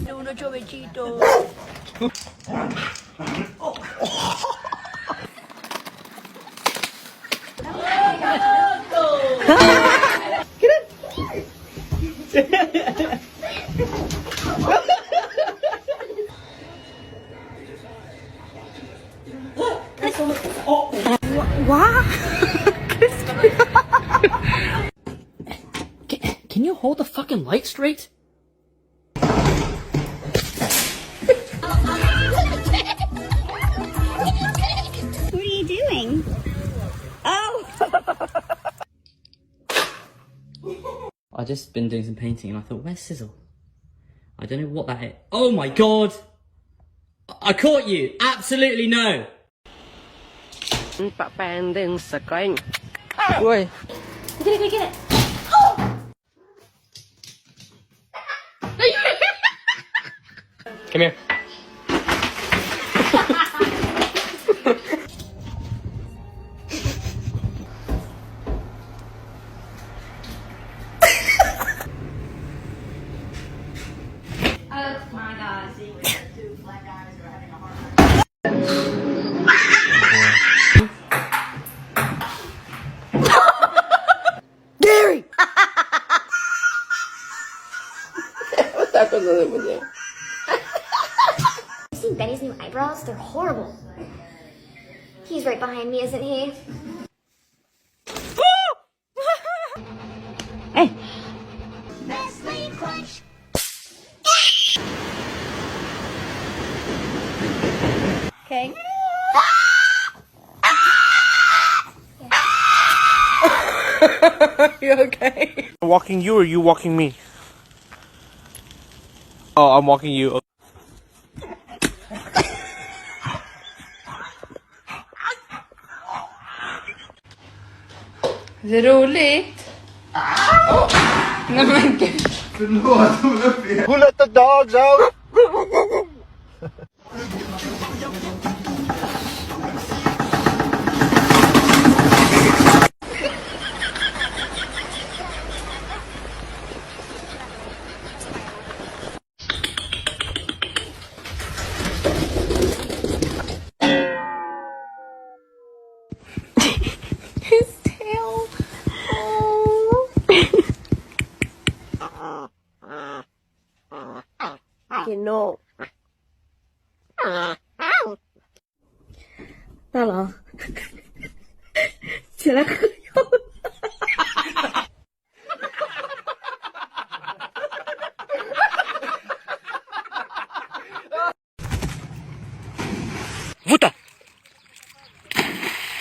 Uno chovechito. Can you hold the fucking light straight? What are you doing? Oh! I just been doing some painting and I thought, where's Sizzle? I don't know what that is. Oh my god! I caught you! Absolutely no! Wait. Get it, get it. Come here. Oh my god. Gary! You've seen Benny's new eyebrows? They're horrible. He's right behind me, isn't he? Hey! Okay. You okay? I'm walking you or you walking me? Oh, I'm walking you. Är det roligt? Nej men gud. Who let the dogs out? His tail. Oh. Que no. Hello. Se la cogió.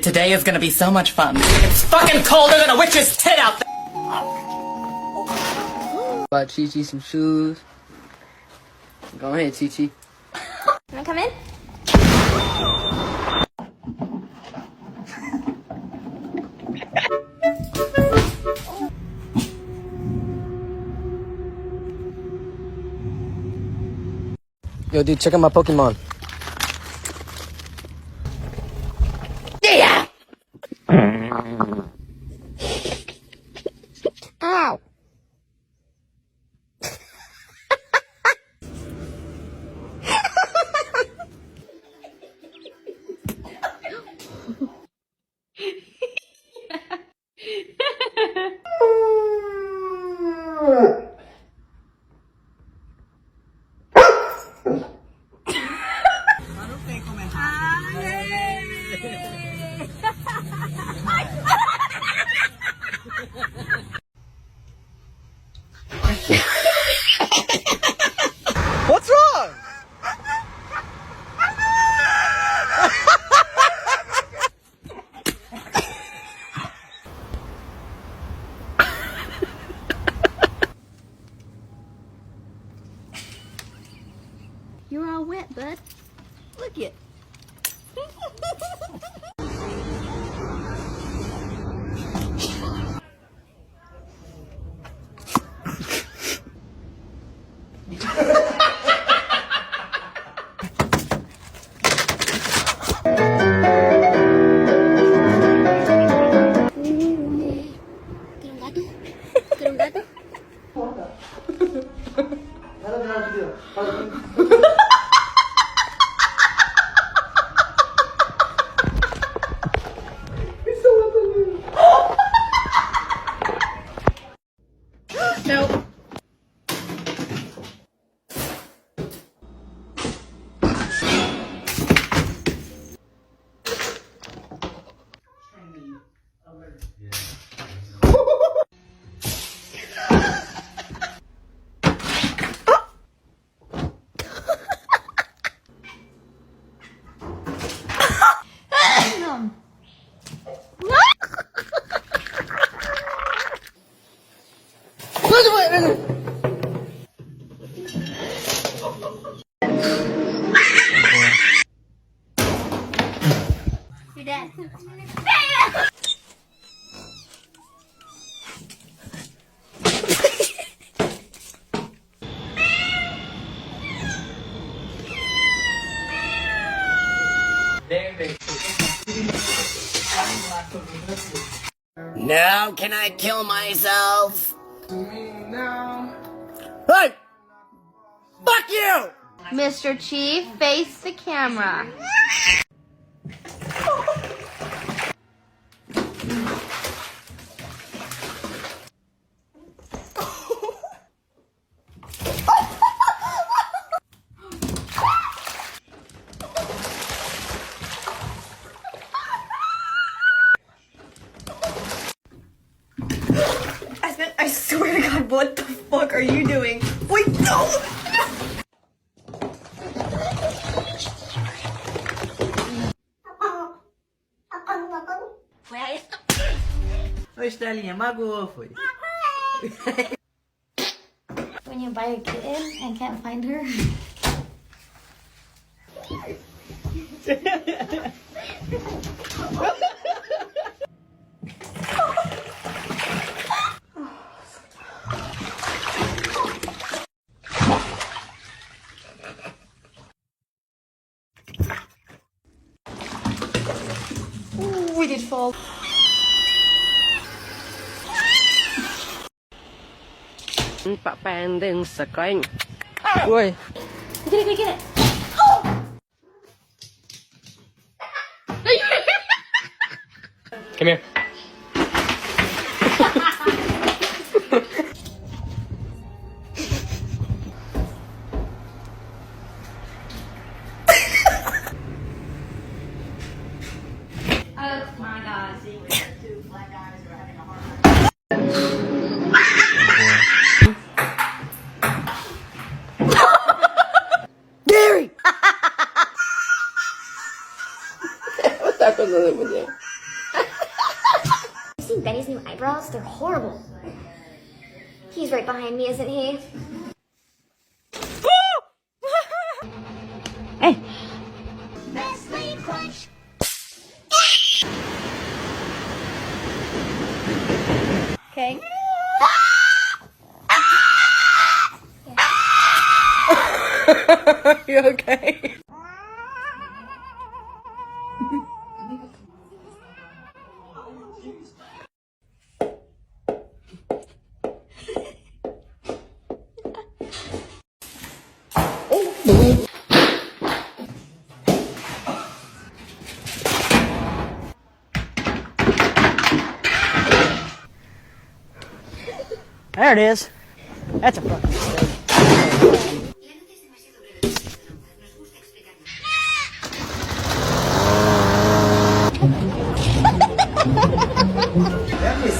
Today is gonna be so much fun. It's fucking colder than a witch's tit out there! Buy Chi-Chi some shoes. Go ahead, Chi-Chi. Can I come in? Yo, dude, check out my Pokemon. Ow! What's wrong? You're all wet, bud. Look it. your dad. Now can I kill myself? Hey! Fuck you! Mr. Chief, face the camera. I swear to God, what the fuck are you doing? Wait, no! Oi, Estelinha, magoou, foi. When you buy a kitten and can't find her. Ooh, we did fall. Pak pending sekali. Woi. Get it, get it. Come here. Oh my God. Gary! You seen Benny's new eyebrows? They're horrible. He's right behind me, isn't he? Hey. Okay. You okay? There it is. That's a fucking mistake.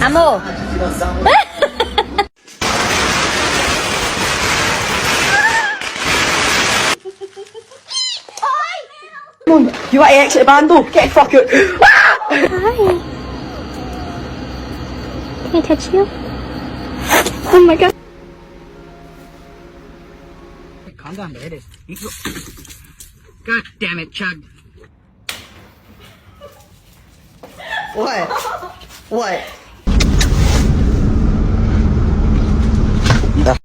Amor. Come on, you want to exit the bando? Get fuck out. Hi. Can I touch you? Oh my God. Calm down, there it is. God damn it, Chug. What? What?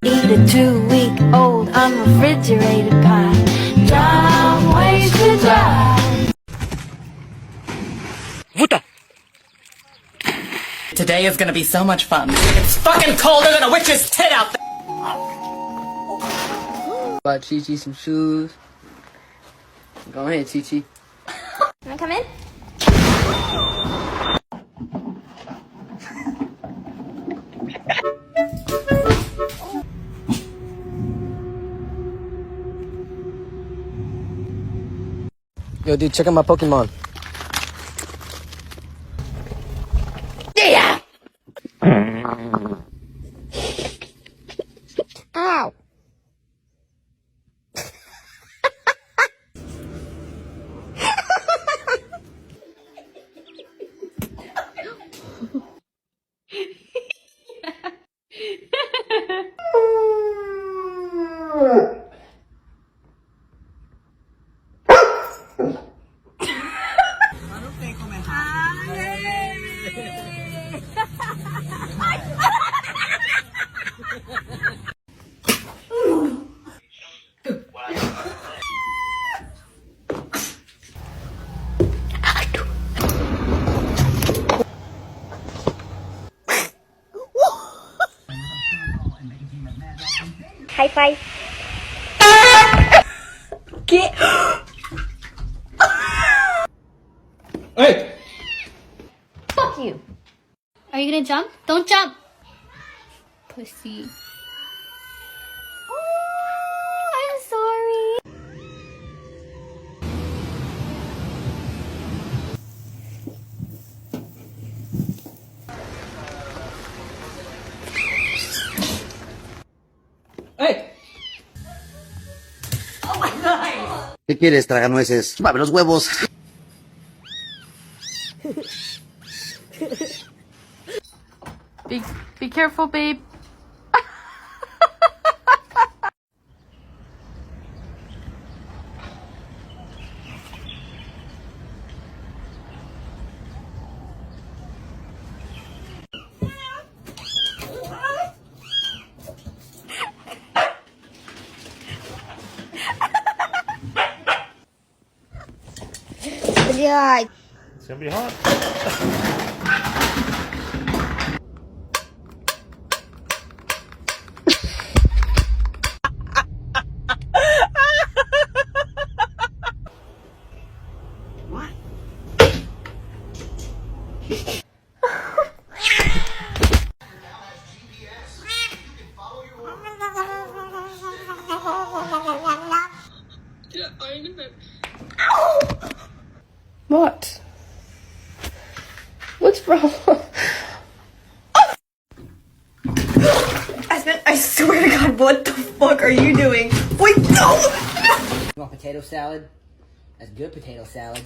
Eat a 2-week-old unrefrigerated pie. Dumb ways to die. Today is gonna be so much fun. It's fucking colder than a witch's tit out there! Bought Chi-Chi some shoes. Go ahead, Chi-Chi. Can I come in? Yo, dude, check out my Pokemon. Ow. Wi-Fi. Get. Hey! Fuck you. Are you gonna jump? Don't jump. Pussy. Oh, I'm sorry. Hey! ¿Qué quieres, traganueces? Chúpame los huevos. Be careful, babe. Блядь. It's gonna be hot. What? What's wrong? I swear to God, what the fuck are you doing? Wait, no! You want potato salad? That's good potato salad.